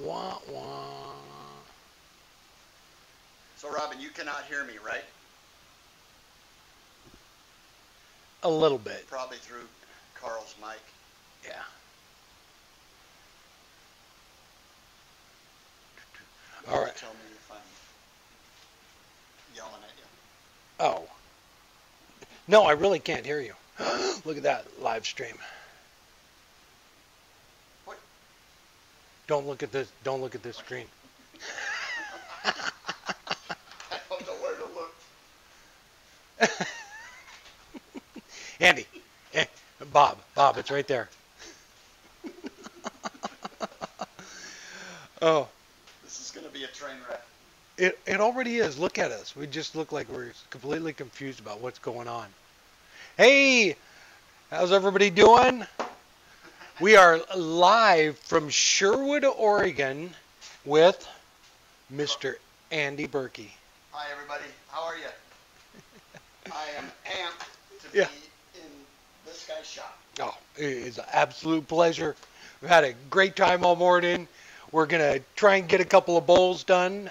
Wah, wah. So, Robin, you cannot hear me, right? A little bit. Probably through Carl's mic. Yeah. All right. Tell me if I'm yelling at you. Oh. No, I really can't hear you. Look at that live stream. What? Don't look at this. Don't look at this screen. I don't know where to look. Andy, Bob, it's right there. Oh. This is going to be a train wreck. It already is. Look at us. We just look like we're completely confused about what's going on. Hey, how's everybody doing? We are live from Sherwood, Oregon with Mr. Andy Birkey. Hi, everybody. How are you? I am amped to be in this guy's shop. Oh, it is an absolute pleasure. We've had a great time all morning. We're going to try and get a couple of bowls done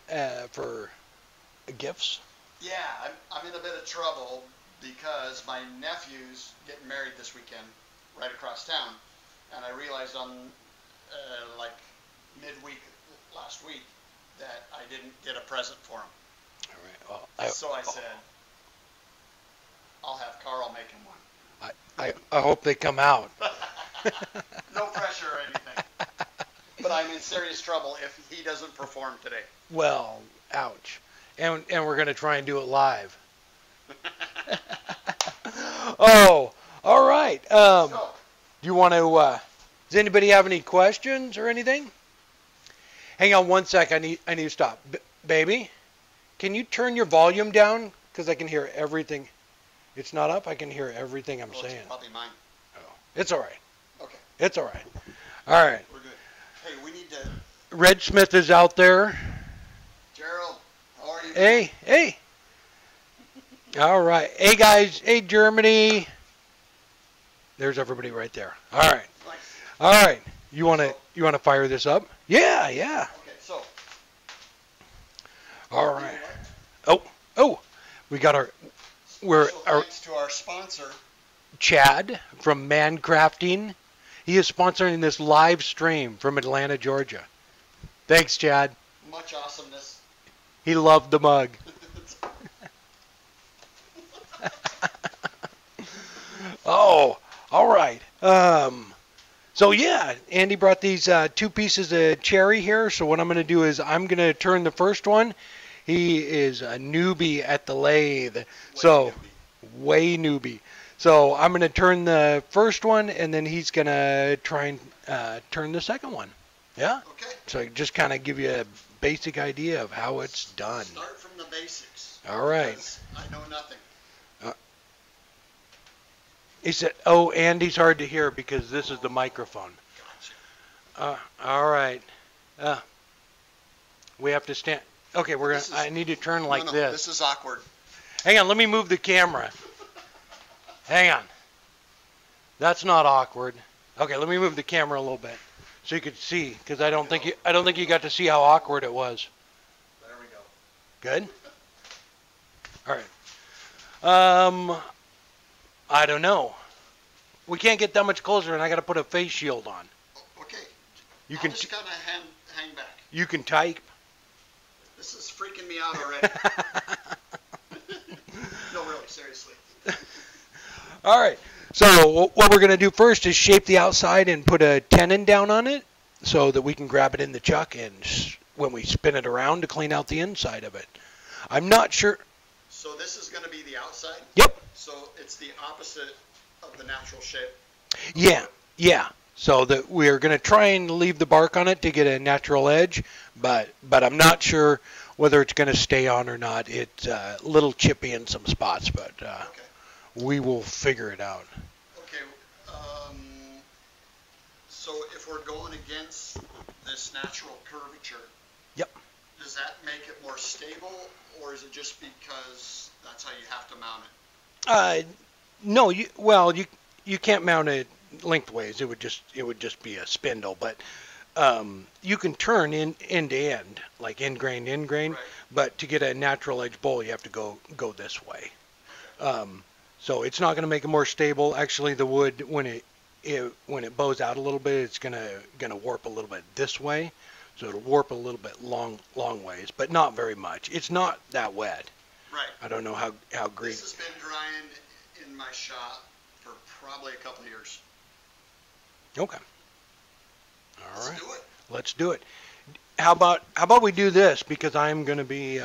for gifts. Yeah, I'm in a bit of trouble because my nephew's getting married this weekend right across town. And I realized on like midweek last week that I didn't get a present for him. All right. Well, so I said, I'll have Carl make him one. I hope they come out. No pressure or anything. But I'm in serious trouble if he doesn't perform today. Well, ouch. And we're going to try and do it live. Oh, all right. Do you want to, does anybody have any questions or anything? Hang on one sec. I need to stop. Baby, can you turn your volume down? Because I can hear everything. It's not up. I can hear everything I'm saying. It's probably mine. Oh, it's all right. Okay. It's all right. All right. We're good. Hey, we need to... Red Smith is out there. Gerald, how are you? Hey. All right. Hey, guys. Hey, Germany. There's everybody right there. All right. Nice. All right. You want to fire this up? Yeah. Okay, so. All right. Oh. We got our Thanks to our sponsor, Chad from Man Crafting. He is sponsoring this live stream from Atlanta, Georgia. Thanks, Chad. Much awesomeness. He loved the mug. Oh, all right. So yeah, Andy brought these two pieces of cherry here. So what I'm going to do is I'm going to turn the first one. He is a newbie at the lathe. Way newbie. So I'm going to turn the first one, and then he's going to try and turn the second one. Yeah? Okay. So just kind of give you a basic idea of how it's done. Start from the basics. All right. I know nothing. He said, oh, Andy's hard to hear because this is the microphone. Gotcha. All right. We have to stand. Okay, I need to turn like this. This is awkward. Hang on, let me move the camera. Hang on. That's not awkward. Okay, let me move the camera a little bit so you could see, because I don't think you got to see how awkward it was. There we go. Good. All right. I don't know. We can't get that much closer, and I got to put a face shield on. Okay. You I'll can just kind of hang back. You can type. This is freaking me out already. No, really, seriously. All right. So what we're going to do first is shape the outside and put a tenon down on it so that we can grab it in the chuck and when we spin it around to clean out the inside of it. I'm not sure. So this is going to be the outside? Yep. So it's the opposite of the natural shape? Yeah. So that we're going to try and leave the bark on it to get a natural edge, but I'm not sure whether it's going to stay on or not. It's a little chippy in some spots, but we will figure it out. Okay. So if we're going against this natural curvature, yep. Does that make it more stable, or is it just because that's how you have to mount it? No. You can't mount it lengthways. It would just be a spindle, but You can turn end to end, like end grain, Right. but to get a natural edge bowl, you have to go this way. So it's not going to make it more stable. Actually, the wood when it bows out a little bit, it's gonna warp a little bit this way. So it'll warp a little bit long ways, but not very much. It's not that wet. Right. I don't know how great. This has been drying in my shop for probably a couple of years. Okay. All right. Let's do it. Let's do it. How about we do this, because I'm going to be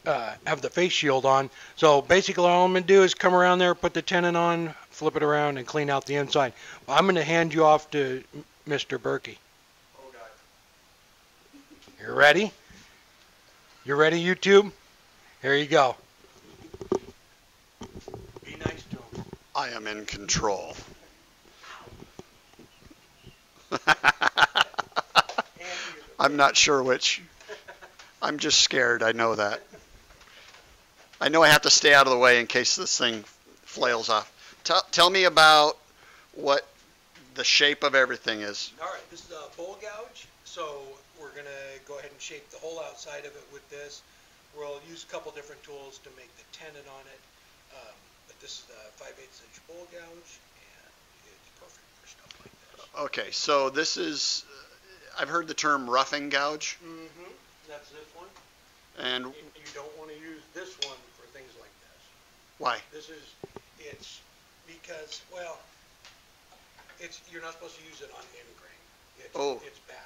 have the face shield on. So basically all I'm going to do is come around there, put the tenon on, flip it around, and clean out the inside. I'm going to hand you off to Mr. Birkey. Oh, God. You ready? You ready, YouTube? Here you go. Be nice to him. I am in control. I'm not sure which. I'm just scared. I know that. I know I have to stay out of the way in case this thing flails off. Tell me about what the shape of everything is. All right, this is a bowl gouge. So we're going to go ahead and shape the whole outside of it with this. We'll use a couple different tools to make the tenon on it. But this is the 5/8 inch bowl gouge, and it's perfect for stuff like this. Okay, so this is, I've heard the term roughing gouge. Mm-hmm. That's this one. And You don't want to use this one for things like this. why? It's because, well, you're not supposed to use it on end grain. It's bad.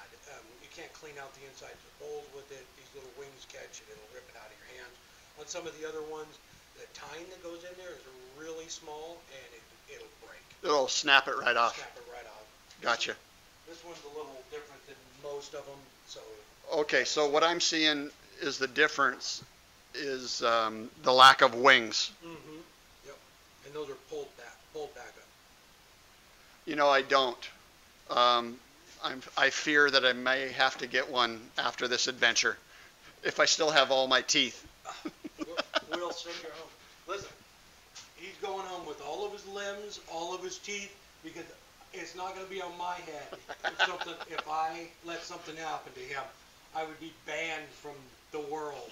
You can't clean out the insides of bowls with it. These little wings catch and it'll rip it out of your hands. On some of the other ones, the tine that goes in there is really small and it'll break. It'll snap it right off. Snap it right off. Gotcha. This one's a little different than most of them, so. Okay, so what I'm seeing is the difference is the lack of wings. Mm-hmm. Yep. And those are pulled back up. You know, I don't. I fear that I may have to get one after this adventure, if I still have all my teeth. We'll send you home. Listen, he's going home with all of his limbs, all of his teeth, because it's not going to be on my head. If I let something happen to him, I would be banned from the world.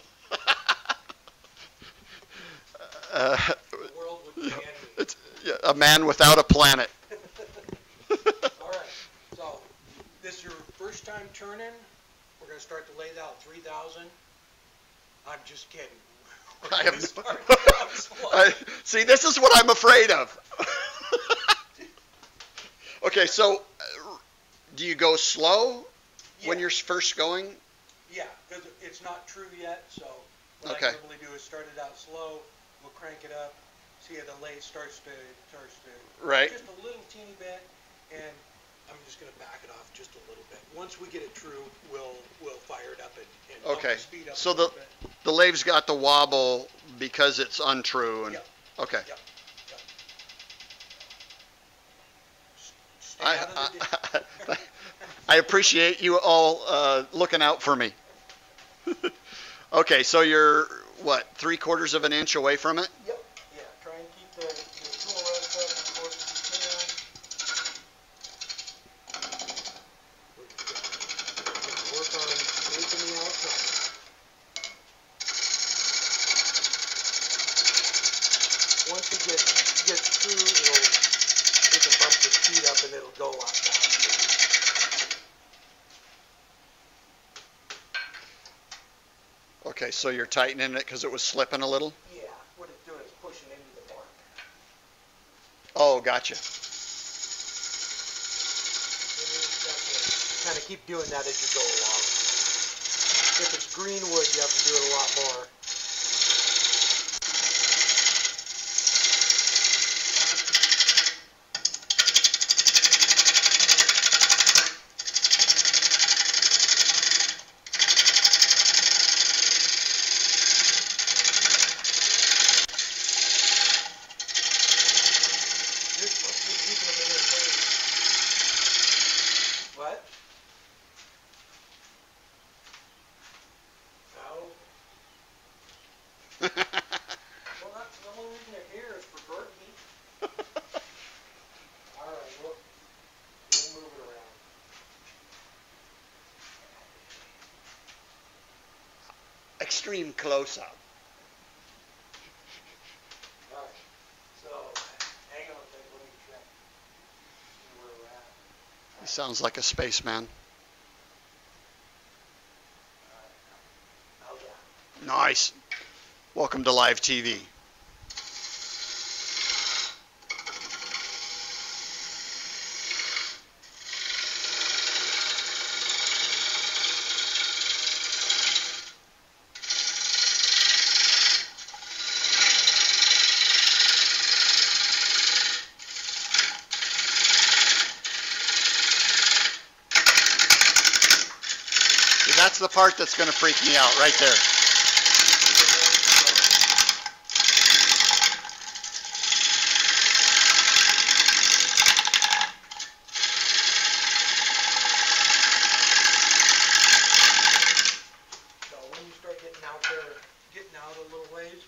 The world would ban me. It's a man without a planet. All right. So, this is your first time turning. We're going to start to lay out 3,000. I'm just kidding. See, this is what I'm afraid of. Okay, so do you go slow when you're first going? Yeah, because it's not true yet. So what Okay. I normally do is start it out slow. We'll crank it up. See how the lathe starts to Right. just a little teeny bit, and I'm just going to back it off just a little bit. Once we get it true, we'll fire it up and bump Okay. the speed up So a little bit. the lathe's got the wobble because it's untrue. And Yep. Okay. Yep. Yep. Stay out of the I appreciate you all looking out for me. Okay, so you're, what, 3/4 of an inch away from it? Yep. Yeah. Try and keep the tool rest up as close as you can. Work on making the outside. Once it gets through, we can bump the speed up and it'll go a lot faster. Okay, so you're tightening it because it was slipping a little? Yeah. What it's doing is pushing into the bark. Oh, gotcha. Kind of keep doing that as you go along. If it's green wood, you have to do it a lot more. Just keeping them in their place. What? No. extreme close-up. All right. So, hang on a second. Let me check. See where we're at. He sounds like a spaceman. How's that? Nice. Welcome to live TV. That's the part that's going to freak me out right there. So when you start getting out there, getting out a little ways,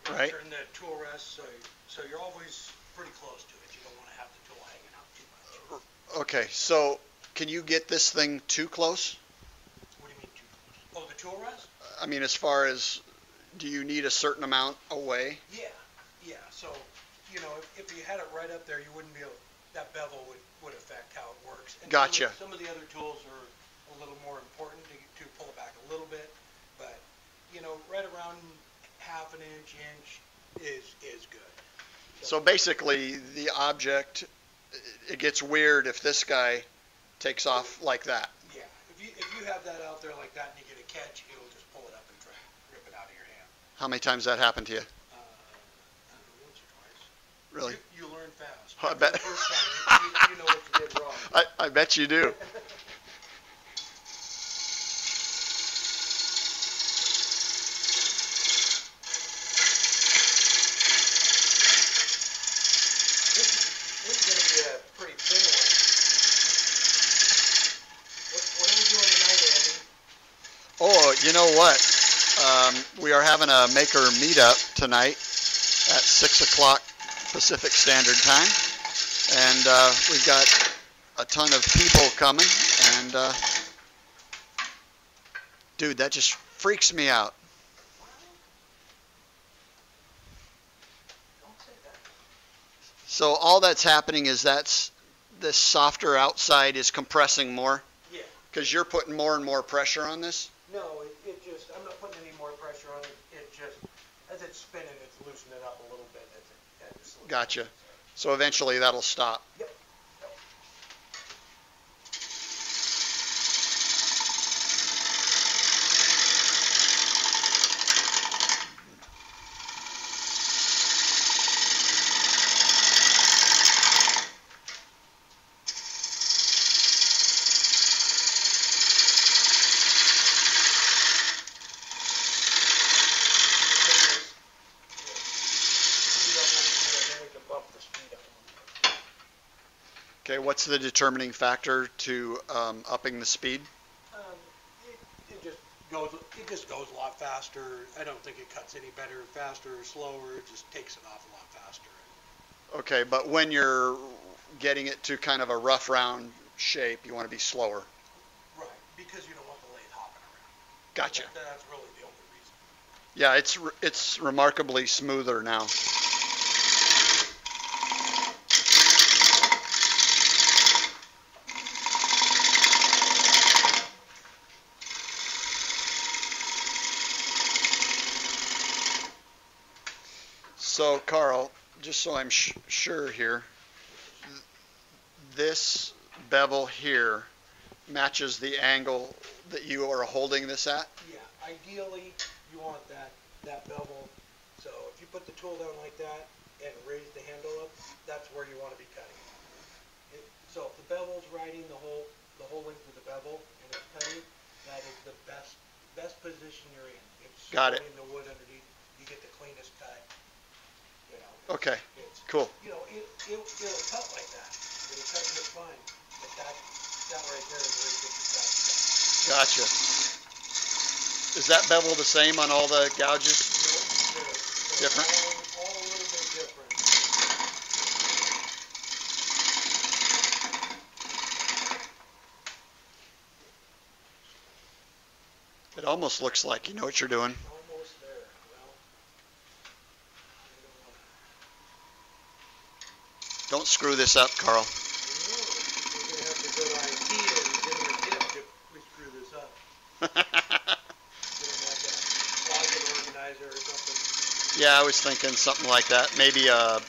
Right. turn the tool rest so you're always pretty close to it. You don't want to have the tool hanging out too much. Okay, so can you get this thing too close? What do you mean too close? Oh, the tool rest? I mean, as far as, do you need a certain amount away? Yeah. So, if you had it right up there, you wouldn't be able, that bevel would affect how it works. And Gotcha. Some of the other tools are a little more important to pull it back a little bit, but, right around half an inch is good. So basically, the object, it gets weird if this guy takes off like that. Yeah. If you have that out there like that and you get a catch, it'll just pull it up and try to rip it out of your hand. How many times that happened to you? I don't know, once or twice. Really? You learn fast. I bet. The first time, you know what you did wrong. I bet you do. This is going to be a pretty thin one. What are we doing tonight, Andy? Oh, you know what? We are having a maker meetup tonight at 6 o'clock Pacific Standard Time. And we've got a ton of people coming. And, dude, that just freaks me out. Don't say that. So all that's happening is this softer outside is compressing more? Yeah. Because you're putting more and more pressure on this? No, I'm not putting any more pressure on it. It just, as it's spinning, it's loosening it up a little bit. As it slows Gotcha. down. So eventually that'll stop. Yep. Okay, what's the determining factor to upping the speed? It just goes a lot faster. I don't think it cuts any better, faster, or slower. It just takes it off a lot faster. Okay, but when you're getting it to kind of a rough round shape, you want to be slower. Right, because you don't want the lathe hopping around. Gotcha. That's really the only reason. Yeah, it's remarkably smoother now. So, Carl, just so I'm sure here, this bevel here matches the angle that you are holding this at? Yeah, ideally you want that bevel. So if you put the tool down like that and raise the handle up, that's where you want to be cutting. So if the bevel's riding the whole length of the bevel and it's cutting, that is the best position you're in. It's Got it. supporting the wood underneath. You get the cleanest cut. Okay, cool. It'll cut like that. It'll cut just fine. But that right there is where you get your cut. Gotcha. Is that bevel the same on all the gouges? No, Different? All a little bit different. It almost looks like you know what you're doing. Oh, Don't screw this up, Carl. We're gonna have to go to IKEA and get him a gift if we screw this up. Get him like a closet organizer or something. Yeah, I was thinking something like that. Maybe a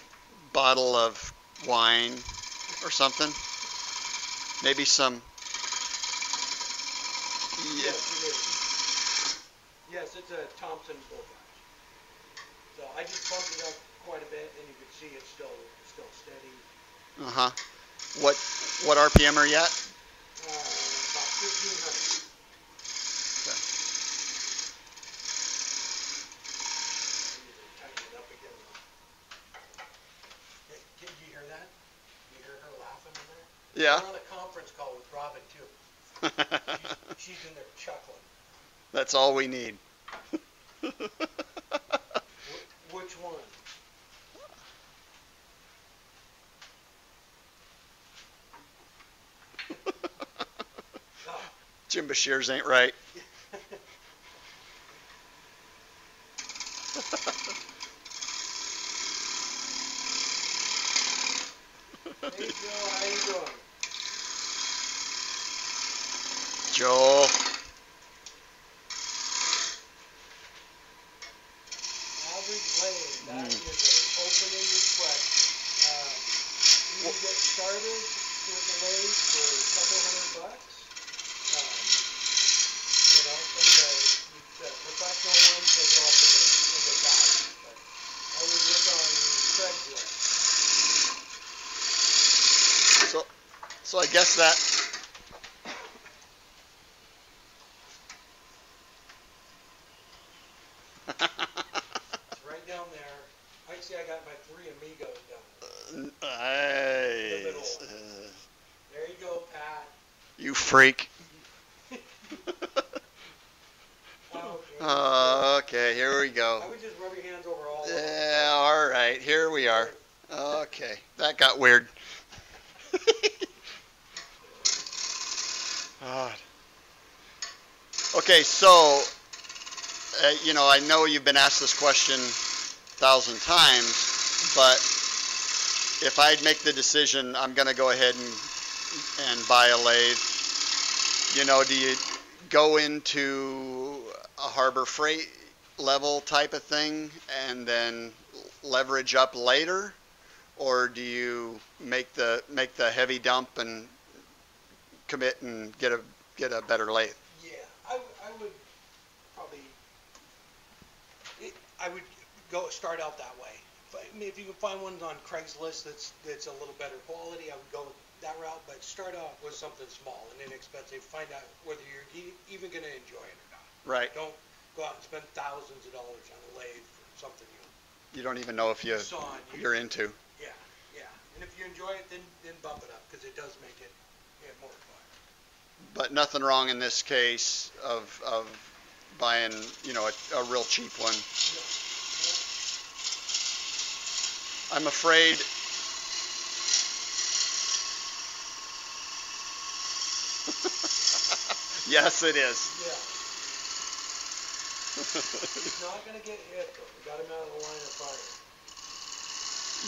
bottle of wine or something. Maybe some. Yes, it is. Yes, it's a Thompson bullpup. So I just bumped it up quite a bit, and you can see it's still steady. Uh-huh. What RPM are you at? About 1,500. Okay. Tighten it up again. Hey, did you hear that? You hear her laughing in there? Yeah. We're on a conference call with Robin too. She's in there chuckling. That's all we need. Which one? Oh. Jim Bashir's ain't right. Hey Joe, how you doing? Joel. Average lane, that is an open-ended question. You can get started with the lathe for a couple $100. You know, the professional ones, they go up in the thousands. But I would look on Craigslist. So I guess that. It's right down there. I see I got my 3 Amigos down there. Nice. There you go, Pat. You freak. Okay, here we go. I would just rub your hands over all of them. Yeah, all right, here we are. Okay, that got weird. God. Okay, so, you know, I know you've been asked this question 1,000 times, but if I'd make the decision, I'm going to go ahead and buy a lathe, you know, do you go into a Harbor Freight level type of thing and then leverage up later, or do you make the heavy dump and commit and get a better lathe? Yeah, I would probably start out that way. If you can find one on Craigslist that's a little better quality, I would go that route. But start out with something small and inexpensive. Find out whether you're even going to enjoy it or not. Right. Don't go out and spend thousands of dollars on a lathe for something you don't even know if you're into. Yeah, yeah. And if you enjoy it, then bump it up, because it does make it more fun. But nothing wrong in this case of buying, you know, a real cheap one. No. I'm afraid. Yes, it is. Yeah. He's not going to get hit, though. We got him out of the line of fire.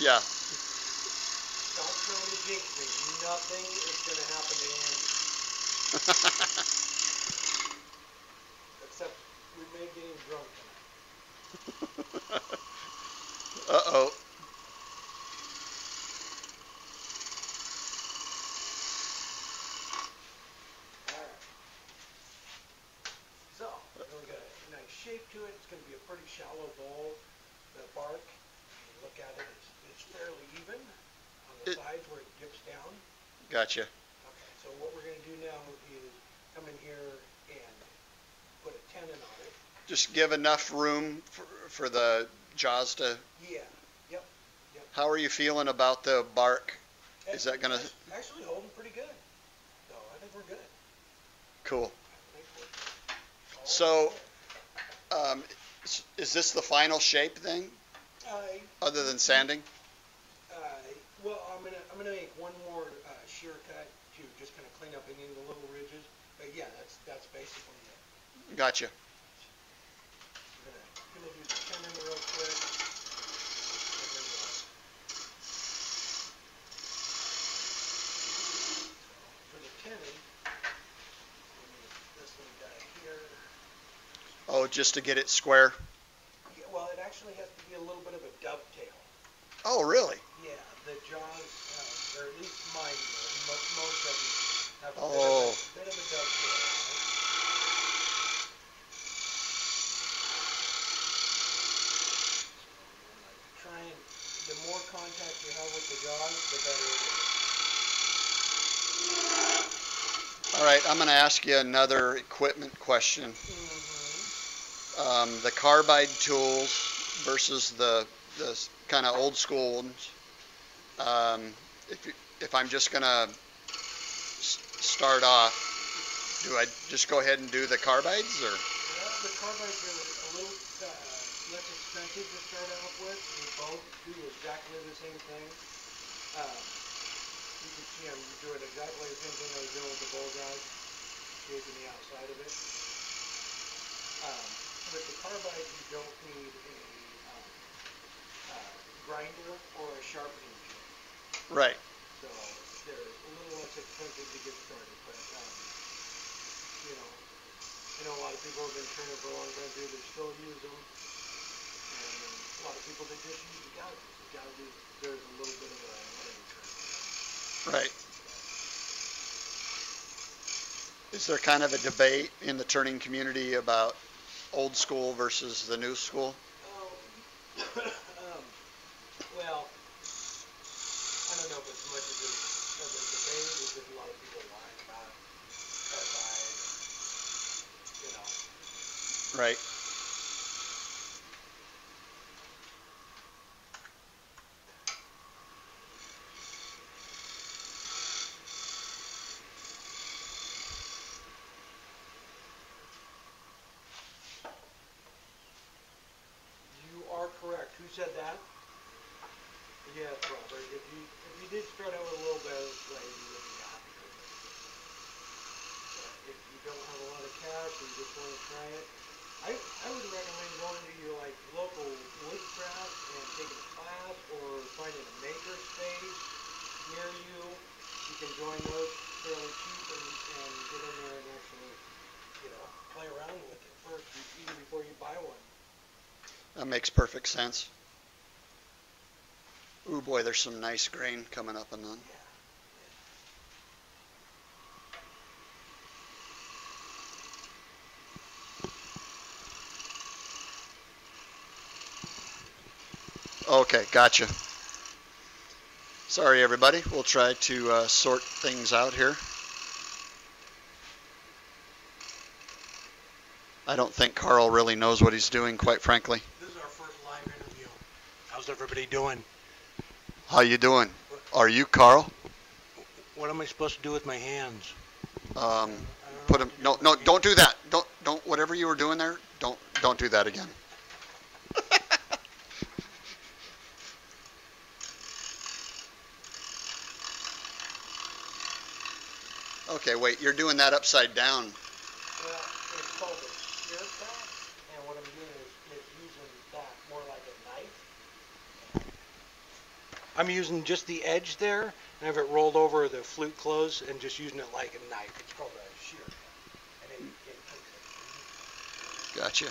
Yeah. Stop trying to jinx me. Nothing is going to happen to Andy. Except we may get him drunk tonight. Uh-oh. So, we got a nice shape to it. It's going to be a pretty shallow bowl. The bark, when you look at it, it's fairly even on the sides where it dips down. Gotcha. Okay, so what we're going to do now is come in here and put a tenon on it. Just give enough room for the jaws to. Yeah. Yep. How are you feeling about the bark? Is that going to. Actually holding pretty good. So I think we're good. Cool. So, is this the final shape thing, other than sanding? Well, I'm gonna make one more shear cut to just kind of clean up any of the little ridges. But yeah, that's basically it. Gotcha. I'm gonna do the tenon real quick. And then Oh, just to get it square? Yeah, well, it actually has to be a little bit of a dovetail. Oh, really? Yeah, the jaws, or at least mine do, and most of them have a Oh. bit of a dovetail on it. Try and, the more contact you have with the jaws, the better it is. All right, I'm going to ask you another equipment question. The carbide tools versus the kind of old school ones. If I'm just going to start off, do I just go ahead and do the carbides, or? Well, the carbides are a little less expensive to start off with. They both do exactly the same thing. You can see I'm doing exactly the same thing I was doing with the bullseye, shaping the outside of it. With the carbide, you don't need a grinder or a sharpening kit. Right. So they're a little less expensive to get started, but you know, I know a lot of people have been turning for a long time too. They still use them, and a lot of people that just use the gouges. The gouges, there's a little bit of a learning curve. Right. Is there kind of a debate in the turning community about old school versus the new school? Well, I don't know if it's much of a debate. It's just a lot of people whine about carbide, you know. Right. You are correct. Who said that? Yes, Robert. If you did start out with a little bit of play, you would be happy with it. But if you don't have a lot of cash and you just want to try it, I would recommend going to your local woodcraft and taking a class or finding a maker space near you. You can join those fairly cheap and get in there and actually, play around with it first, even before you buy one. That makes perfect sense. Ooh, boy, there's some nice grain coming up on that. Okay, gotcha. Sorry, everybody. We'll try to sort things out here. I don't think Carl really knows what he's doing, quite frankly. This is our first live interview. How's everybody doing? How you doing? Are you Carl? What am I supposed to do with my hands? Put him. No, don't do that. Don't. Whatever you were doing there, don't do that again. Okay, wait. You're doing that upside down. Well, it's called a shear crack, and what I'm doing is using that more like a knife. I'm using just the edge there, and have it rolled over the flute close, and just using it like a knife. It's called a shear crack, and it takes it. Gotcha.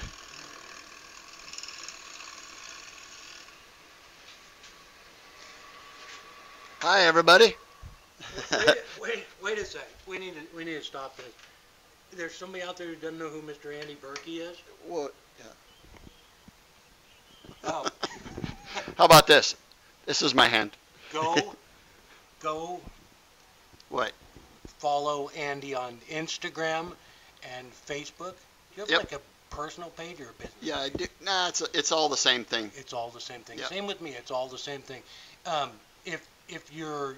Hi, everybody. Wait a second. We need to stop this. There's somebody out there who doesn't know who Mr. Andy Birkey is? What? Yeah. Oh. How about this? This is my hand. Go. What? Follow Andy on Instagram and Facebook. Do you have like a personal page or a business? Yeah, I do. Nah, it's all the same thing. It's all the same thing. Yep. Same with me. It's all the same thing. If you're,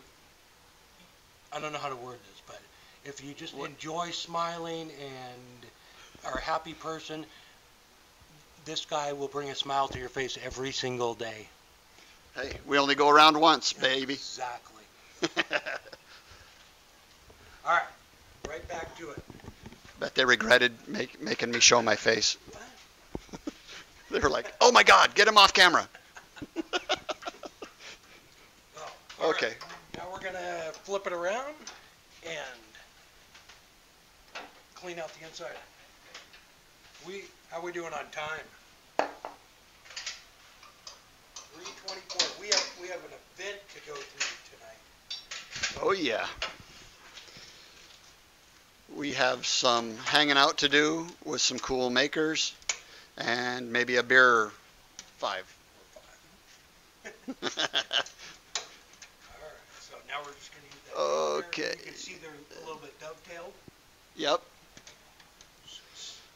I don't know how to word this, but if you just enjoy smiling and are a happy person, this guy will bring a smile to your face every single day. Hey, we only go around once, baby. Exactly. All right, right back to it. Bet they regretted making me show my face. They were like, "Oh my God, get him off camera." Okay. Right. Now we're gonna flip it around and clean out the inside. How we doing on time? 3:24. We have an event to go through tonight. Oh yeah. We have some hanging out to do with some cool makers and maybe a beer or 5. All right. So now we're just going to use that. Okay. You can see they're a little bit dovetailed. Yep.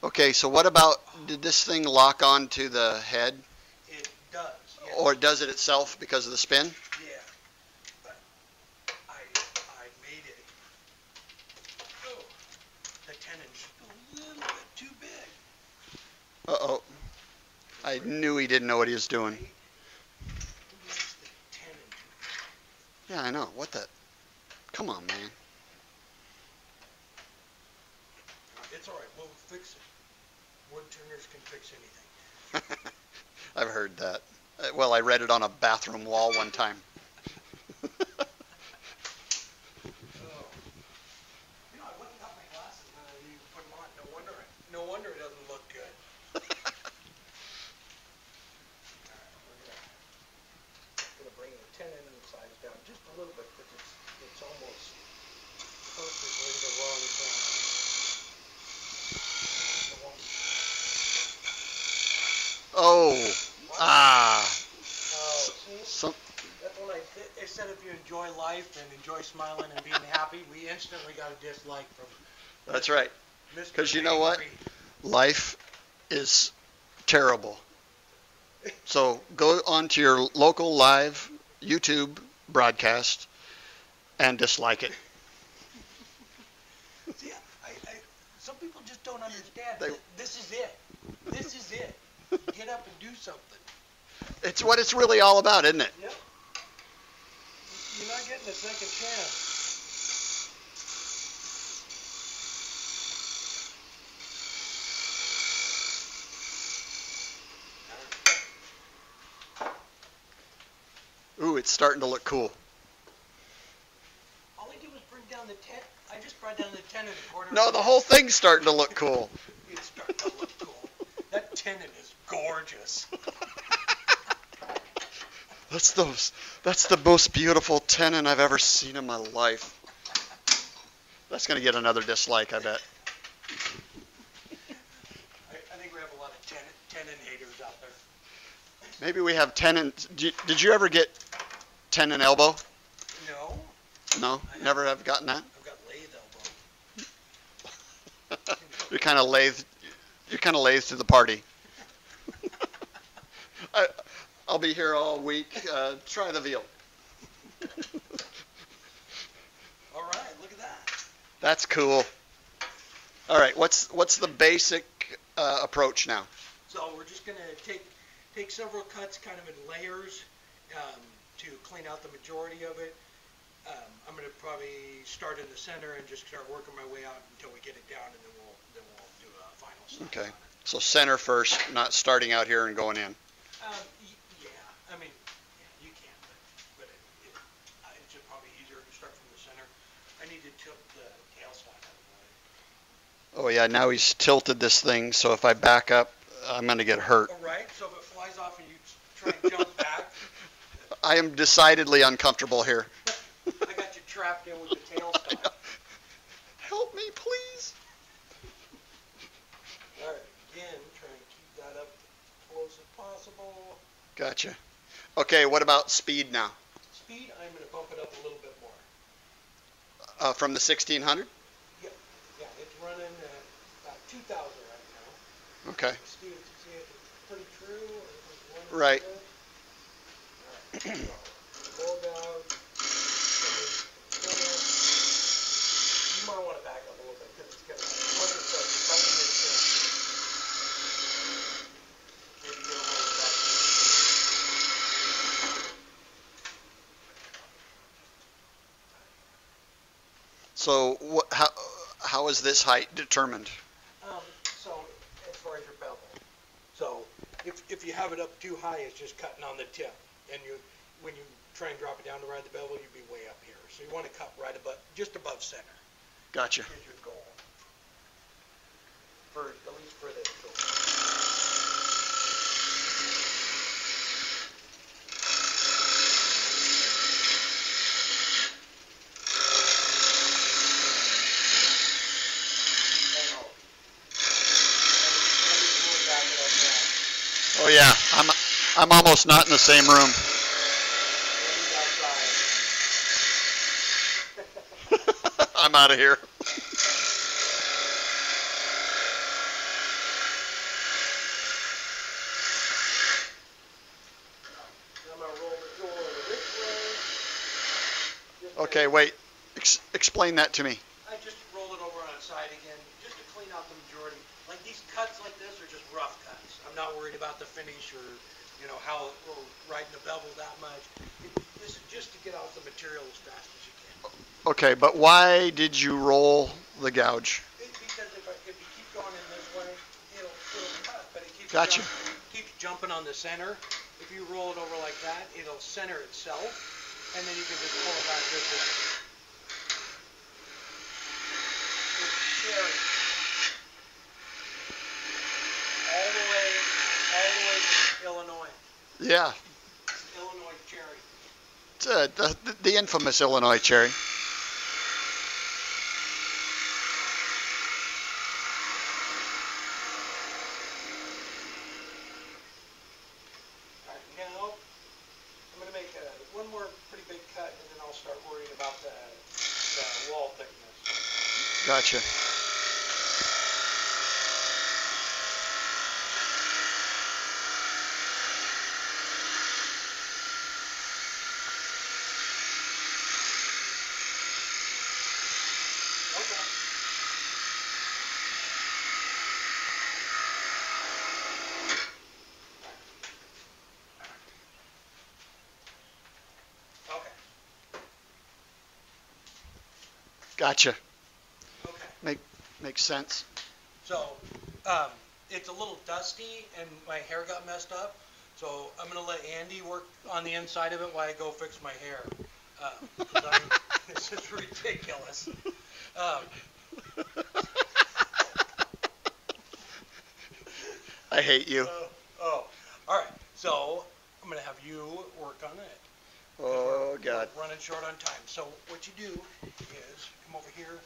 Okay, so what about, did this thing lock onto the head? It does, yes. Or does it itself because of the spin? Yeah. But I made it. Oh, the tenon's just a little bit too big. Uh-oh. I knew he didn't know what he was doing. Right? Who makes the tenon? Yeah, I know. What the? Come on, man. It's all right. We'll fix it. Woodturners can fix anything. I've heard that. Well, I read it on a bathroom wall one time. Oh. You know, I went and got my glasses and I didn't even put them on. No wonder it doesn't look good. All right, we're gonna bring the tenon size down just a little bit because it's almost perfectly the wrong size. Oh. Ah. Oh, see? That's when I said if you enjoy life and enjoy smiling and being happy, we instantly got a dislike from That's right. Mr. Because you know what? Life is terrible. So go onto your local live YouTube broadcast and dislike it. See, some people just don't understand. They- This is it. This is it. Get up and do something. It's what it's really all about, isn't it? Yep. You're not getting a second chance. Ooh, it's starting to look cool. All I did was bring down the tent. I just brought down the tenon a quarter. No, the whole thing's starting to look cool. It's starting to look cool. That tenon is gorgeous. That's the most beautiful tenon I've ever seen in my life. That's going to get another dislike, I bet. I think we have a lot of tenon haters out there. Maybe we have tenon. Did you ever get tenon elbow? No. No? Never have gotten that? I've got lathe elbow. You're kind of lathe to the party. I'll be here all week. Try the veal. All right, look at that. That's cool. All right, what's the basic approach now? So we're just gonna take several cuts, kind of in layers, to clean out the majority of it. I'm gonna probably start in the center and just start working my way out until we get it down, and then we'll do a final slice Okay. on it. So center first, not starting out here and going in. Yeah, I mean, yeah, you can, but it's just probably easier to start from the center. I need to tilt the tailstock out of the way. Oh yeah, now he's tilted this thing, so if I back up, I'm going to get hurt. All right, so if it flies off and you try and jump back. I am decidedly uncomfortable here. I got you trapped in with the tailstock. Help me, please. All right, again, try and keep that up as close as possible. Gotcha. Okay, what about speed now? Speed, I'm going to bump it up a little bit more. From the 1600? Yeah, it's running at about 2,000 right now. Okay. See if it's pretty true. Or if it's Right. good. All right, so pull down. You might want to back up a little bit because it's going to, once it starts tightening its maybe get a little back. So how is this height determined? So as far as your bevel, so if you have it up too high, it's just cutting on the tip, and when you try and drop it down to ride the bevel, you'd be way up here. So you want to cut right above, just above center. Gotcha. Is your goal. At least for this. yeah, I'm almost not in the same room. I'm out of here. Okay, wait. Explain that to me. I just roll it over on its side again, just to clean out the majority. Like these cuts like this are just rough cuts. I'm not worried about the finish or, how it will ride in the bevel that much. This is just to get out the material as fast as you can. Okay, but why did you roll the gouge? Because if you keep going in this way, it'll cut, but it Gotcha. keeps jumping on the center. If you roll it over like that, it'll center itself, and then you can just pull it back this way. It's cherry. All the way to Illinois. Yeah. It's Illinois cherry. It's the infamous Illinois cherry. Now, I'm going to make one more pretty big cut, and then I'll start worrying about the wall thickness. Gotcha. Gotcha. Okay. Makes sense. So, it's a little dusty and my hair got messed up. So I'm going to let Andy work on the inside of it while I go fix my hair. This is ridiculous. I hate you. All right. So I'm going to have you work on it. Oh, God. We're running short on time. So what you do is come over here.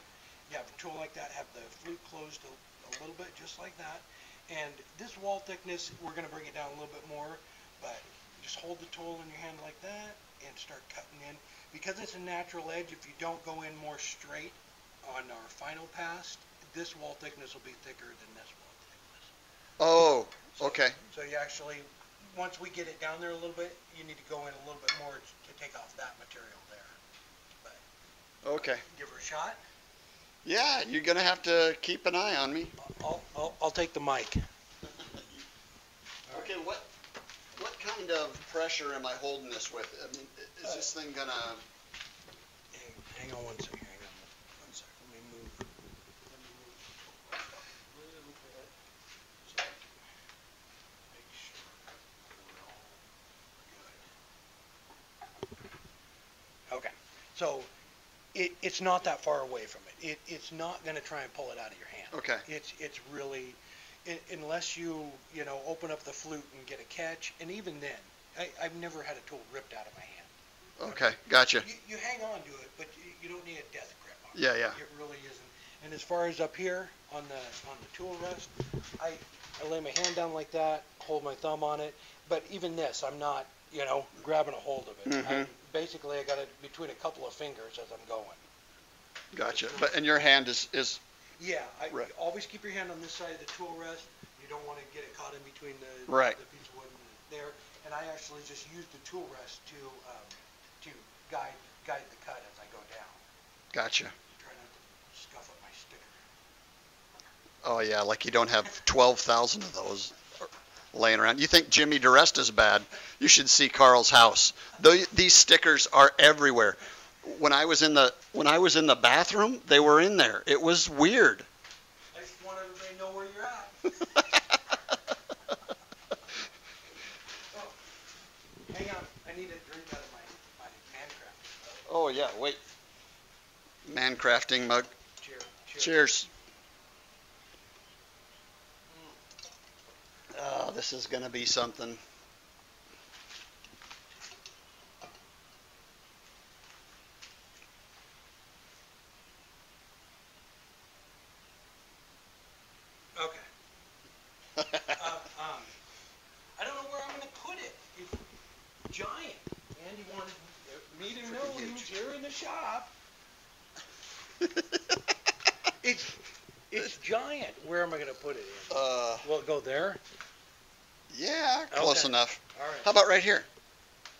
You have a tool like that. Have the flute closed a little bit, just like that. And this wall thickness, we're going to bring it down a little bit more. But just hold the tool in your hand like that and start cutting in. Because it's a natural edge, if you don't go in more straight on our final pass, this wall thickness will be thicker than this wall thickness. Oh, okay. So you actually, once we get it down there a little bit, you need to go in a little bit more to take off that material there. But okay. Give her a shot. Yeah, you're gonna have to keep an eye on me. I'll take the mic. Okay, what kind of pressure am I holding this with? I mean, is this thing gonna? Hang on one second. Hang on one second. Let me move a little bit. So make sure we're all good. Okay. So it's not that far away from it. It's not going to try and pull it out of your hand. Okay. It's really, unless you open up the flute and get a catch, and even then, I've never had a tool ripped out of my hand. Okay, gotcha. You hang on to it, but you don't need a death grip on it. Yeah. It really isn't. And as far as up here on the tool rest, I lay my hand down like that, hold my thumb on it. But even this, I'm not grabbing a hold of it. Mm-hmm. Basically, I got it between a couple of fingers as I'm going. Gotcha. And your hand is. Yeah, right. Always keep your hand on this side of the tool rest. You don't want to get it caught in between the right. the piece of wood and there. And I actually just use the tool rest to guide the cut as I go down. Gotcha. Try not to scuff up my sticker. Oh yeah, like you don't have 12,000 of those laying around. You think Jimmy DeResta's bad? You should see Carl's house. These stickers are everywhere. When I was in the bathroom, they were in there. It was weird. I just want everybody to know where you're at. Oh, hang on. I need a drink out of my Mancraft. Oh yeah, wait. Mancrafting mug. Cheers. Oh, this is gonna be something. Okay. I don't know where am I going to put it in? Will it go there? Yeah, close Okay. enough. All right. How about right here?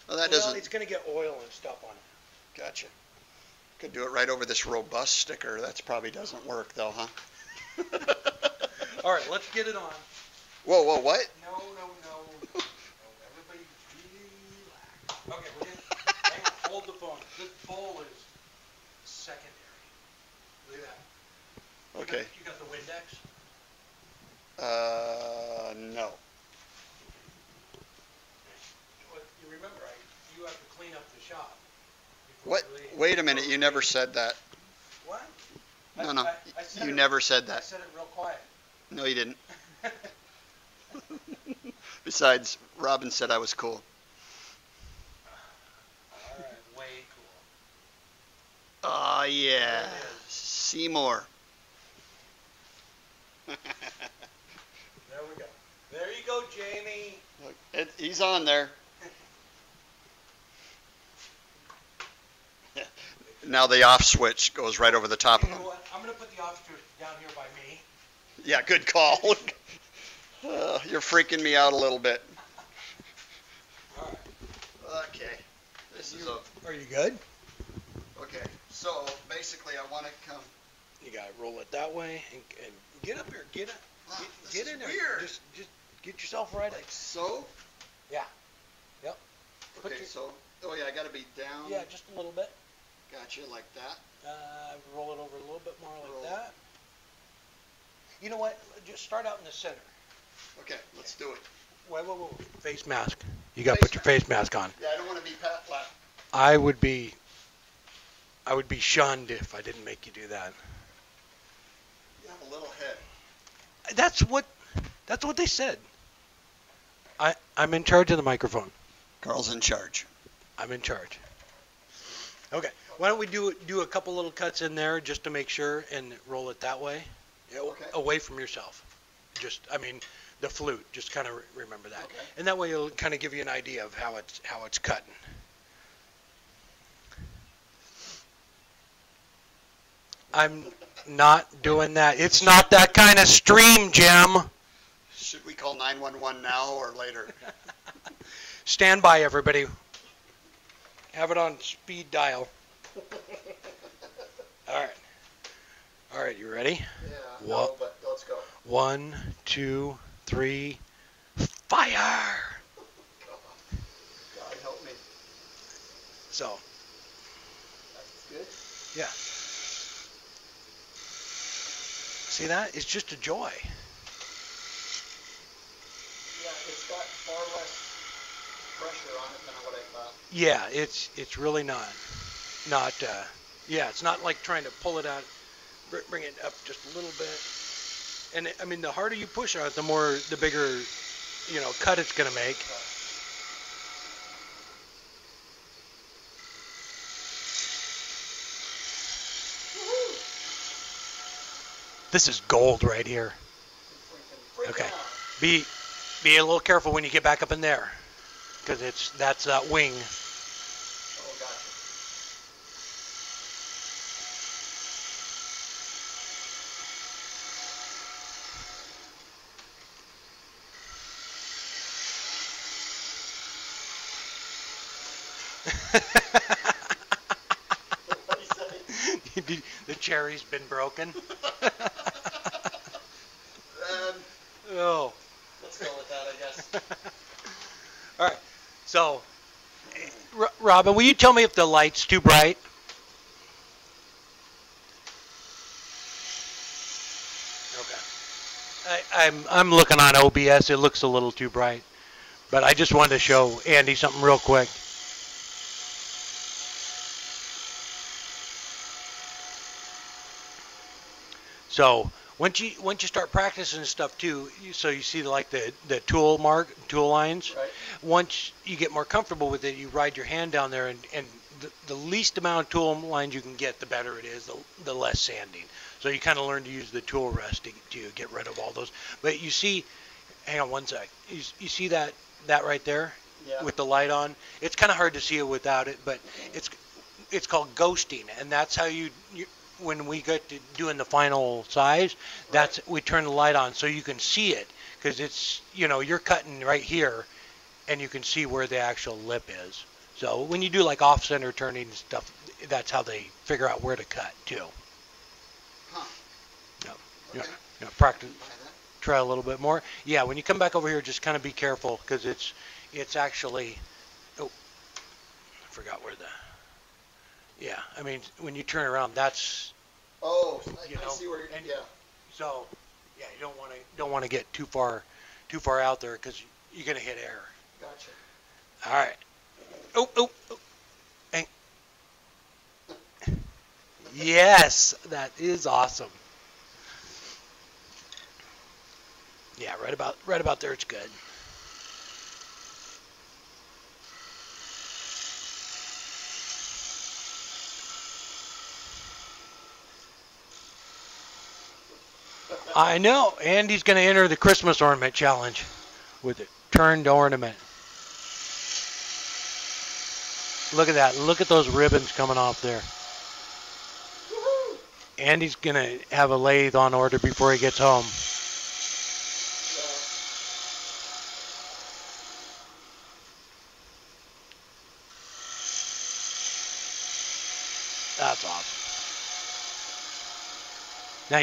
Well, that doesn't. It's going to get oil and stuff on it. Gotcha. Could do it right over this robust sticker. That probably doesn't work though, huh? All right, let's get it on. Whoa, whoa, what? No. Everybody relax. Okay, we're going to hang on, hold the phone. This bowl is secondary. Look at that. Okay. You got the Windex? No. You remember, you have to clean up the shop. What? Wait a minute. You never said that. What? No. You never said that. I said it real quiet. No, you didn't. Besides, Robin said I was cool. All right, way cool. Oh, yeah. Seymour. There we go. There you go, Jamie. Look, he's on there. Now the off switch goes right over the top of You him. know what? I'm going to put the off switch down here by me. Yeah, good call. You're freaking me out a little bit. All right. Okay. This is Are you good? okay. So basically, I want to come. You got to roll it that way and get up here. Get in there. Weird. Just get yourself right. Like so. Yeah. Yep. Okay. So. Oh yeah, I got to be down. Yeah, just a little bit. Gotcha, like that. Roll it over a little bit more like Roll. that. You know what? Just start out in the center. Okay, let's do it. Wait. Face mask. You got to put your face mask on. Yeah, I don't want to be pat flat. I would be shunned if I didn't make you do that. You have a little head. That's what they said. I'm in charge of the microphone. Carl's in charge. I'm in charge. Okay. Why don't we do a couple little cuts in there just to make sure and roll it that way? Okay. Away from yourself. The flute. Just kind of remember that. Okay. And that way it'll kind of give you an idea of how it's cutting. I'm not doing that. It's not that kind of stream, Jim. Should we call 911 now or later? Stand by, everybody. Have it on speed dial. All right, you ready? Yeah, What? no, but let's go. 1, 2, 3, fire! God help me. So, That's good. yeah. See that? It's just a joy. Yeah, it's got far less pressure on it than what I thought. Yeah, it's really not. It's not like trying to pull it out, bring it up just a little bit. And the harder you push on it, the bigger, cut it's gonna make. This is gold right here. Okay. Be a little careful when you get back up in there, because that's that wing. Oh, gotcha. What do you say? The cherry's been broken. Oh. Let's go with that, I guess. All right. So, Robin, will you tell me if the light's too bright? Okay. I'm looking on OBS. It looks a little too bright, but I just wanted to show Andy something real quick. So once you start practicing stuff too, so you see like the tool lines. Right. Once you get more comfortable with it, you ride your hand down there, and the least amount of tool lines you can get, the better it is, the less sanding. So you kind of learn to use the tool rest to get rid of all those. But you see, hang on one sec. You see that right there? Yeah. With the light on? It's kind of hard to see it without it, but it's called ghosting, and that's how when we get to doing the final size, that's we turn the light on so you can see it because it's you're cutting right here and you can see where the actual lip is. So when you do like off-center turning and stuff, that's how they figure out where to cut too. Huh. Yep. Okay. Practice. Try a little bit more. Yeah, when you come back over here, just kind of be careful because it's actually. Oh, I forgot where the. Yeah, I mean when you turn around, that's. Oh, I see where. Yeah. So, yeah, you don't want to get too far out there because you're gonna hit air. Gotcha. All right. Oh. Hey. Yes, that is awesome. Yeah, right about there. It's good. I know. Andy's going to enter the Christmas ornament challenge with a turned ornament. Look at that. Look at those ribbons coming off there. Woohoo! Andy's going to have a lathe on order before he gets home. That's awesome. Now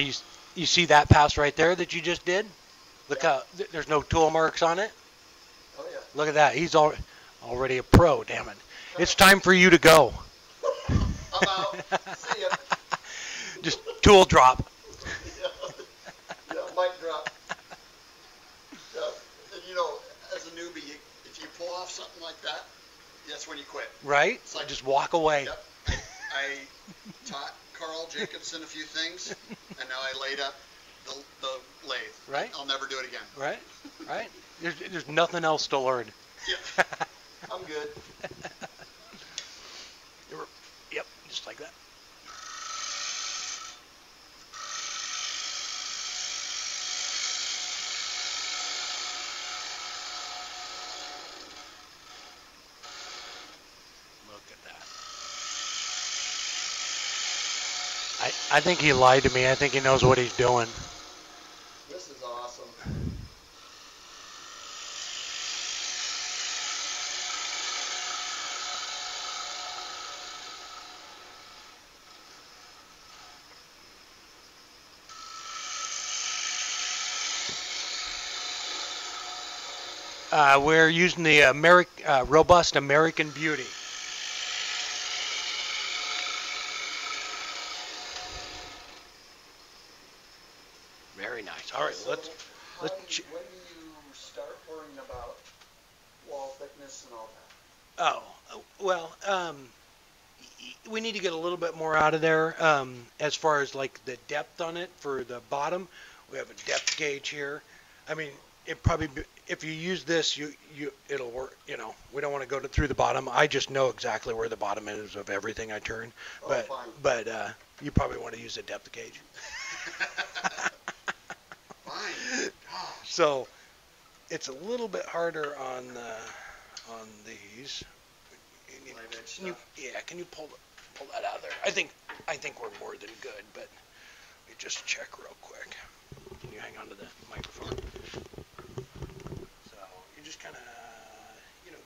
you see that pass right there that you just did? Look how there's no tool marks on it. Oh yeah. Look at that. He's already a pro. Damn it! It's time for you to go. I'm out. See ya. Just tool drop. Yeah, mic drop. Yeah. And as a newbie, if you pull off something like that, that's when you quit. Right? It's like, just walk away. Yep. I taught Carl Jacobson a few things, and now I laid up the lathe. Right. I'll never do it again. Right. There's nothing else to learn. Yeah. I'm good. Yep, just like that. Look at that. I think he lied to me. I think he knows what he's doing. This is awesome. We're using the Robust American Beauty. Very nice. All right, So when do you start worrying about wall thickness and all that? well, we need to get a little bit more out of there as far as like the depth on it for the bottom. We have a depth gauge here. I mean, it probably if you use this, it'll work. We don't want to go through the bottom. I just know exactly where the bottom is of everything I turn. But you probably want to use a depth gauge. Fine. So it's a little bit harder on these. Can you pull that out of there? I think we're more than good, but let me just check real quick. Can you hang on to the microphone? So you just kind of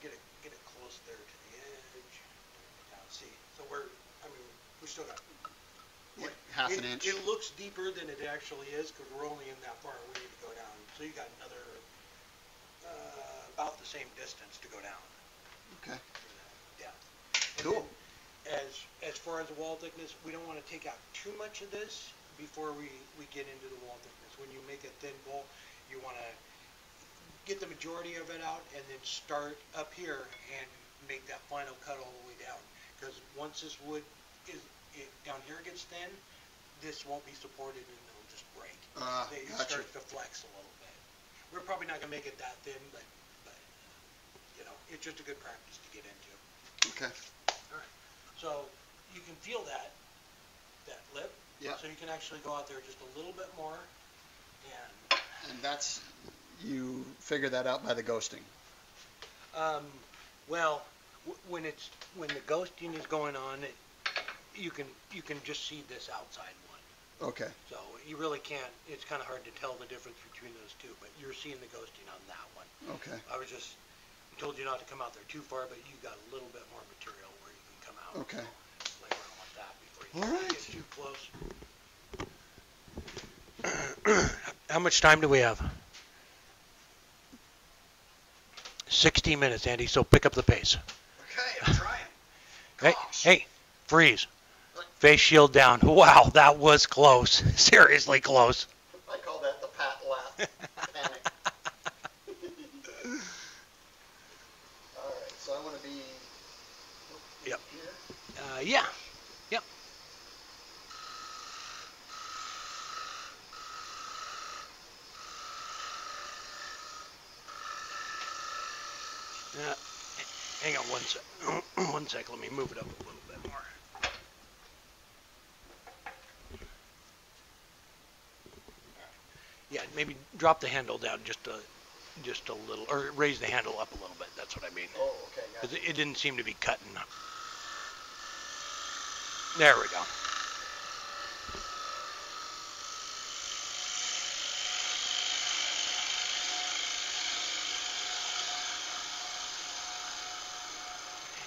get it close there to the edge. Now see, so we still got half an inch. It looks deeper than it actually is because we're only in that far. We need to go down. So you got another about the same distance to go down. Okay. Yeah. Cool. As far as the wall thickness, we don't want to take out too much of this before we get into the wall thickness. When you make a thin bowl, you want to get the majority of it out and then start up here and make that final cut all the way down. Because once this wood down here gets thin, this won't be supported and it'll just break. It Gotcha. starts to flex a little bit. We're probably not going to make it that thin, but it's just a good practice to get into. Okay. All right. So you can feel that lip. Yeah. So you can actually go out there just a little bit more. And that's, you figure that out by the ghosting. Well, when the ghosting is going on, you can just see this outside one. Okay. So you really can't. It's kind of hard to tell the difference between those two. But you're seeing the ghosting on that one. Okay. I was just told you not to come out there too far, but you got a little bit more material where you can come out. Okay. So play around with that before you All right. get too close. How much time do we have? 60 minutes, Andy. So pick up the pace. Okay, I'm trying. Hey, freeze. Face shield down. Wow, that was close. Seriously close. I call that the Pat laugh. Panic. All right, so I want to be Yep. here. Yeah. Yep. Hang on one sec. 1 sec. Let me move it up a little bit more. Yeah, maybe drop the handle down just a little, or raise the handle up a little bit. That's what I mean. Oh, okay. Gotcha. 'Cause it didn't seem to be cutting. There we go.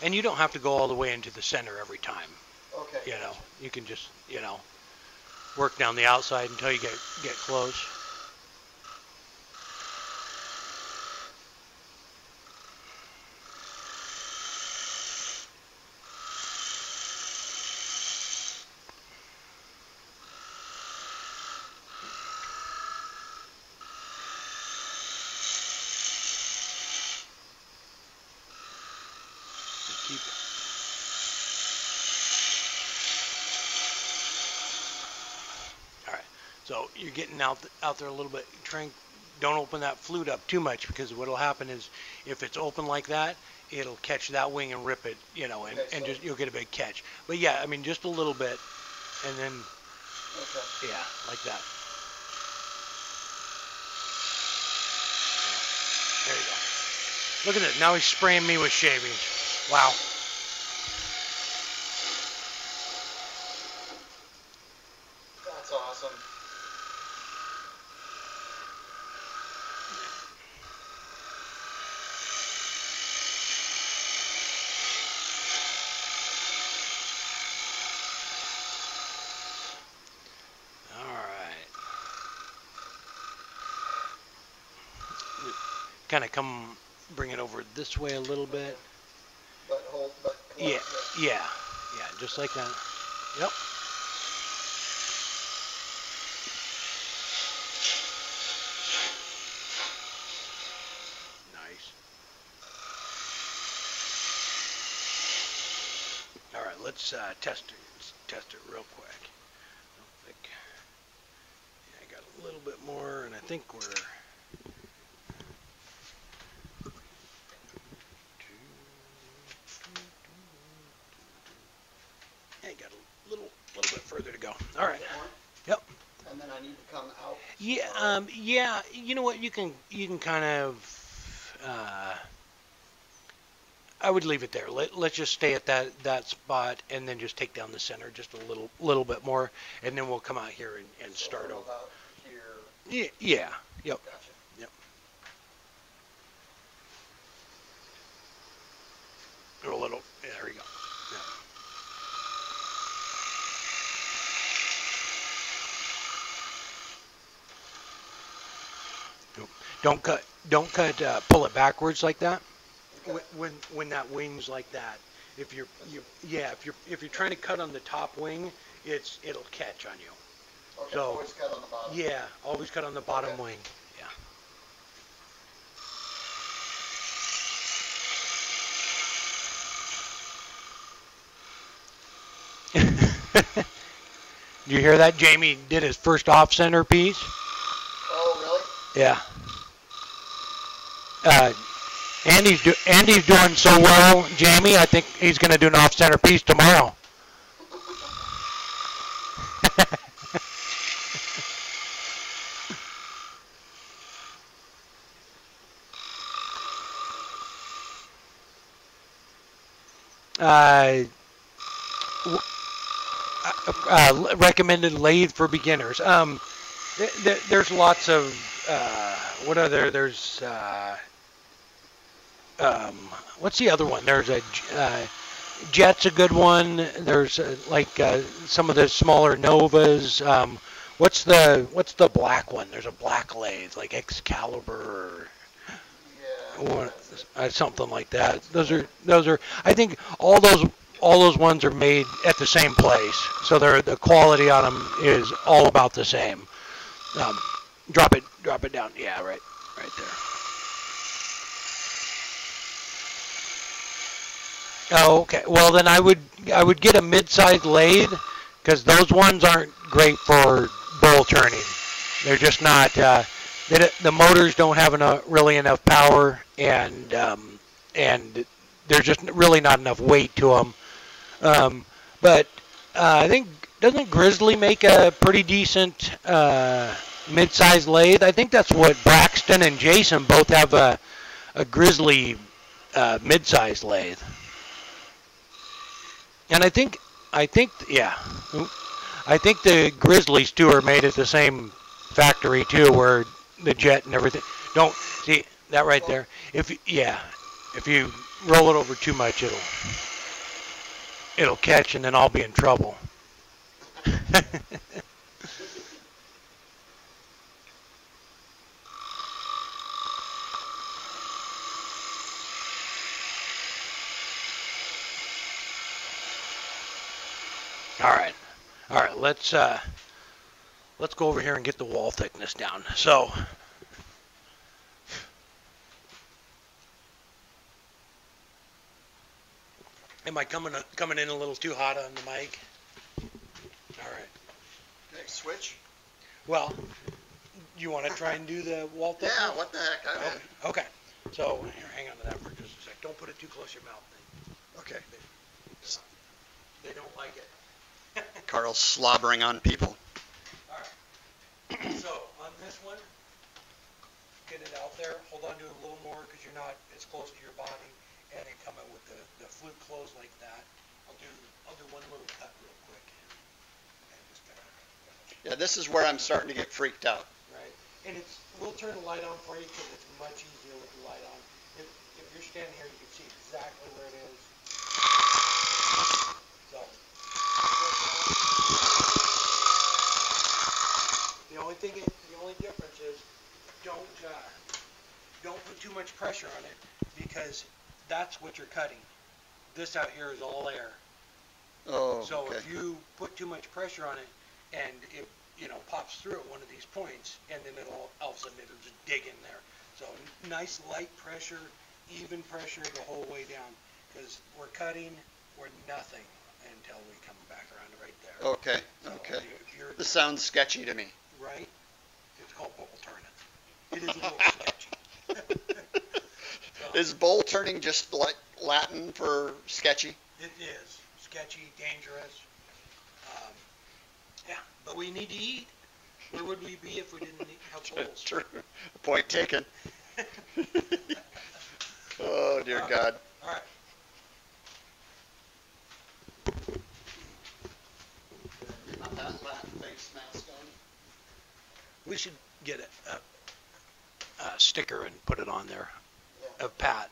And you don't have to go all the way into the center every time. Okay. You know, you can just, work down the outside until you get close. Just keep it. All right. So you're getting out there a little bit. Don't open that flute up too much, because what'll happen is if it's open like that, it'll catch that wing and rip it, and Okay, just you'll get a big catch. But yeah, I mean just a little bit, and then yeah, like that. There you go. Look at it. Now he's spraying me with shavings. Wow. That's awesome. All right. Kind of bring it over this way a little bit. But Yeah, yeah, just like that. Yep. Nice. All right, let's test it. Let's test it real quick. I think I got a little bit more, and I think we're. I got a little bit further to go. All right. Yep. And then I need to come out. Yeah. Yeah. You know what? You can kind of. I would leave it there. Let's just stay at that spot, and then just take down the center just a little bit more, and then we'll come out here and start over. About here. Yeah. Yep. Gotcha. Yep. A little. Yeah, there we go. Yeah. Don't cut. Pull it backwards like that. Okay. When that wing's like that, if you're trying to cut on the top wing, it'll catch on you. Okay, So always cut on the bottom. yeah, always cut on the bottom Okay. wing. Yeah. Do you hear that? Jamie did his first off-center piece. Oh, really? Yeah. Andy's doing so well, Jamie. I think he's going to do an off-center piece tomorrow. recommended lathe for beginners. There's lots of what other there's what's the other one? There's a Jet's a good one. There's some of the smaller Novas. What's the black one? There's a black lathe like Excalibur or something like that. Those are I think all those ones are made at the same place, so the quality on them is all about the same. Um, drop it down. Yeah, right there. Oh, okay. Well, then I would get a mid-sized lathe because those ones aren't great for bowl turning. They're just not. The motors don't have really enough power, and there's just really not enough weight to them. But I think doesn't Grizzly make a pretty decent mid-sized lathe? I think that's what Braxton and Jason both have a Grizzly mid-sized lathe. And I think yeah, I think the Grizzlies too are made at the same factory too, where the Jet and everything. Don't see that right there. If you roll it over too much, it'll catch, and then I'll be in trouble. All right. Let's go over here and get the wall thickness down. So. Am I coming in a little too hot on the mic? All right. Okay, switch. Well, you want to try and do the wall thickness? Yeah, what the heck? Okay. So, here, hang on to that for just a sec. Don't put it too close to your mouth. Okay. They don't like it. Carl's slobbering on people. All right. So, on this one, get it out there. Hold on to it a little more because you're not as close to your body. And then come out with the flute closed like that. I'll do one little cut real quick. Yeah, this is where I'm starting to get freaked out. Right. And we'll turn the light on for you because it's much easier with the light on. If you're standing here, you can see exactly where it is. So. The only difference is don't put too much pressure on it because that's what you're cutting. This out here is all air. Oh, so okay. if you put too much pressure on it and it pops through at one of these points and then all of a sudden it'll just dig in there. So nice light pressure, even pressure the whole way down because we're cutting or nothing until we come back around to right there. Okay, so okay. This sounds sketchy to me. Right? It's called bowl turning. It is a little sketchy. Is bowl turning just like Latin for sketchy? It is. Sketchy, dangerous. Yeah, but we need to eat. Where would we be if we didn't have bowls? True. Point taken. Oh, dear God. All right. Not that Latin face mask on. We should get a sticker and put it on there. Yeah. Of Pat.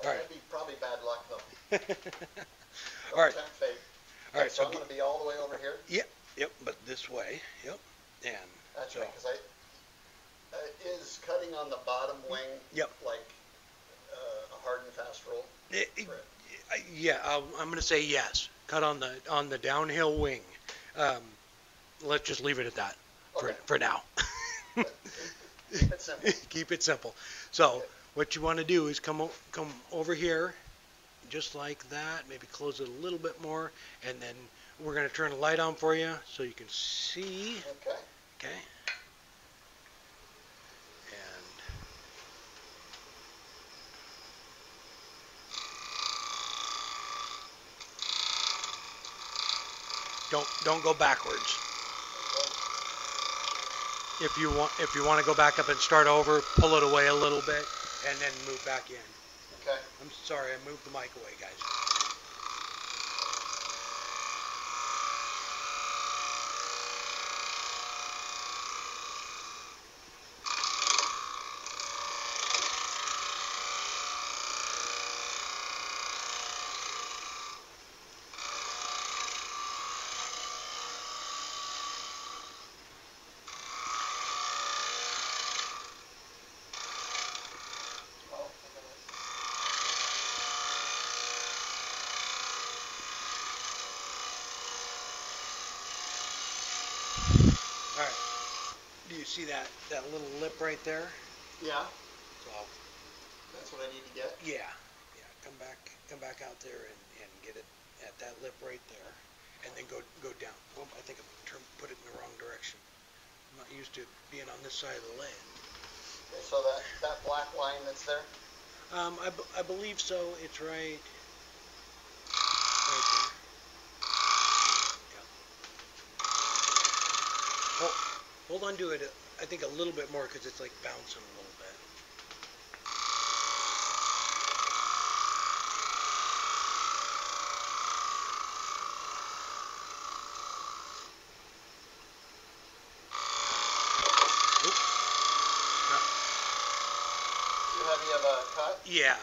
All right. That'd be probably bad luck, though. All right. Fate. All right. So I'm going to be all the way over here? Yep, but this way. Yep. And that's right, because is cutting on the bottom wing like a hard and fast roll? Yeah, I'm going to say yes. Cut on the downhill wing. Let's just leave it at that for now. Keep it simple. Keep it simple. So what you want to do is come over here, just like that. Maybe close it a little bit more, and then we're going to turn the light on for you so you can see. Okay. Don't go backwards. If you want to go back up and start over, pull it away a little bit and then move back in. Okay. I'm sorry, I moved the mic away, guys. see that little lip right there? Yeah. So That's what I need to get. yeah. Come back out there and get it at that lip right there, and then go down. Oh, I think I put it in the wrong direction. I'm not used to being on this side of the land. Okay, so that black line that's there. I believe so. It's right there. Yeah. Hold on to it. I think a little bit more because it's like bouncing a little bit. Too heavy of a cut? Yeah.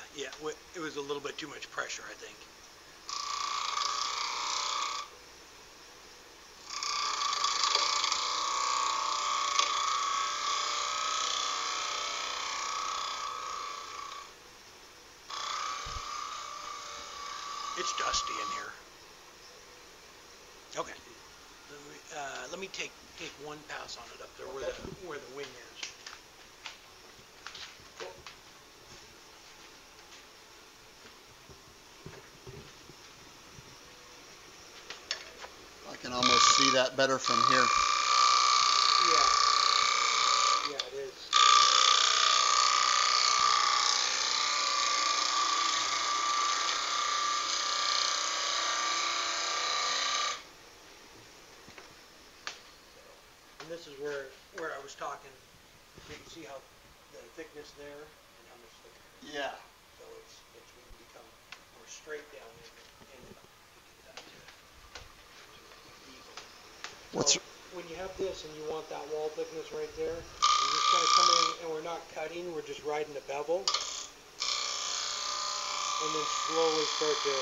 It was a little bit too much pressure, I think. It's dusty in here. Okay. Let me take one pass on it up there where the wing is. I can almost see that better from here. Yeah, it is. And this is where I was talking. You can see how the thickness there and how much thicker. Yeah. So it's going to become more straight down and get that to even. What's So when you have this and you want that wall thickness right there, you just kind of come in and we're not cutting, we're just riding the bevel. And then slowly start to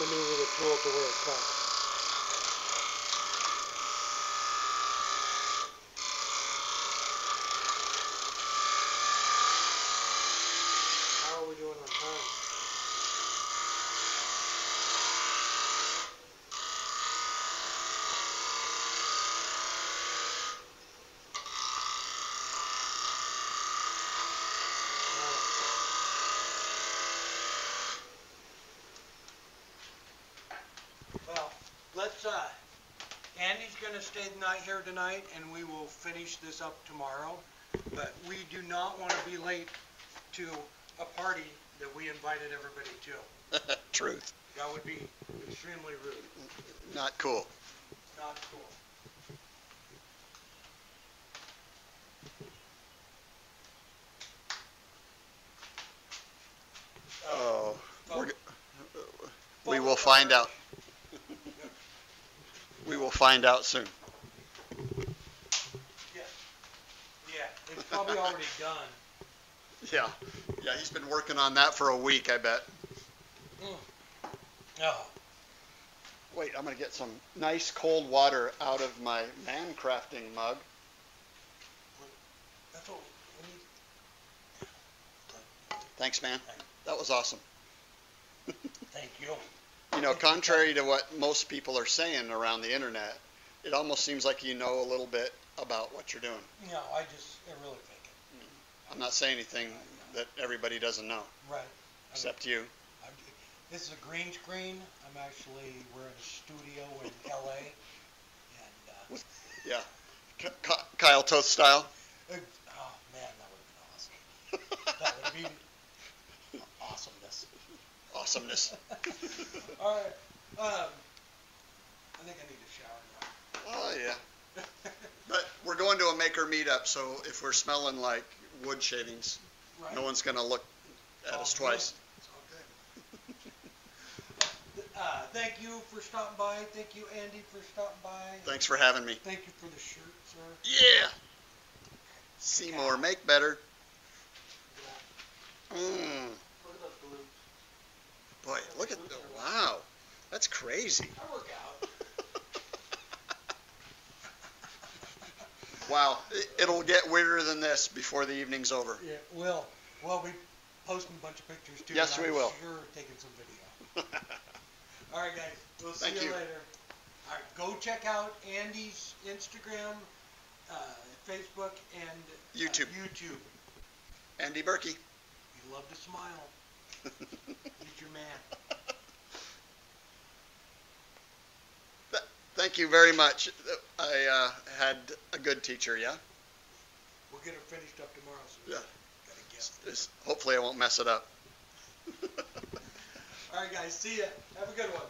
maneuver the tool to where it cuts. How are we doing on time? Well, Andy's going to stay the night here tonight, and we will finish this up tomorrow. But we do not want to be late to a party that we invited everybody to. Truth. That would be extremely rude. Not cool. Not cool. Oh, we will find out. We will find out soon. Yeah, it's probably already done. Yeah, he's been working on that for a week, I bet. Oh. Wait, I'm going to get some nice cold water out of my man crafting mug. That's what we need. Thanks, man. That was awesome. Thank you. You know, contrary to what most people are saying around the internet, it almost seems like you know a little bit about what you're doing. No, I really think it. I'm not saying anything that everybody doesn't know. Right. Except you. This is a green screen. We're in a studio in LA. And, yeah. Kyle Toth style. Oh, man, that would have been awesome. That would be awesomeness. Awesomeness. All right. I think I need a shower now. Oh, yeah. But we're going to a maker meetup, so if we're smelling like wood shavings, right. No one's going to look at us twice. It's all good. Thank you for stopping by. Thank you, Andy, for stopping by. Thanks for having me. Thank you for the shirt, sir. Yeah. See more, make better. Look at those balloons. Boy, look at the, wow. That's crazy. I work out. Wow, it'll get weirder than this before the evening's over. Yeah, it will. Well, we posting a bunch of pictures too. Yes, we will. Sure, taking some video. All right, guys. We'll see you later. All right, go check out Andy's Instagram Facebook and YouTube. YouTube. Andy Birkey. You love to smile. He's your man. Thank you very much. I had a good teacher, yeah? We'll get her finished up tomorrow. So Yeah. Gotta get. Hopefully I won't mess it up. All right, guys. See ya. Have a good one.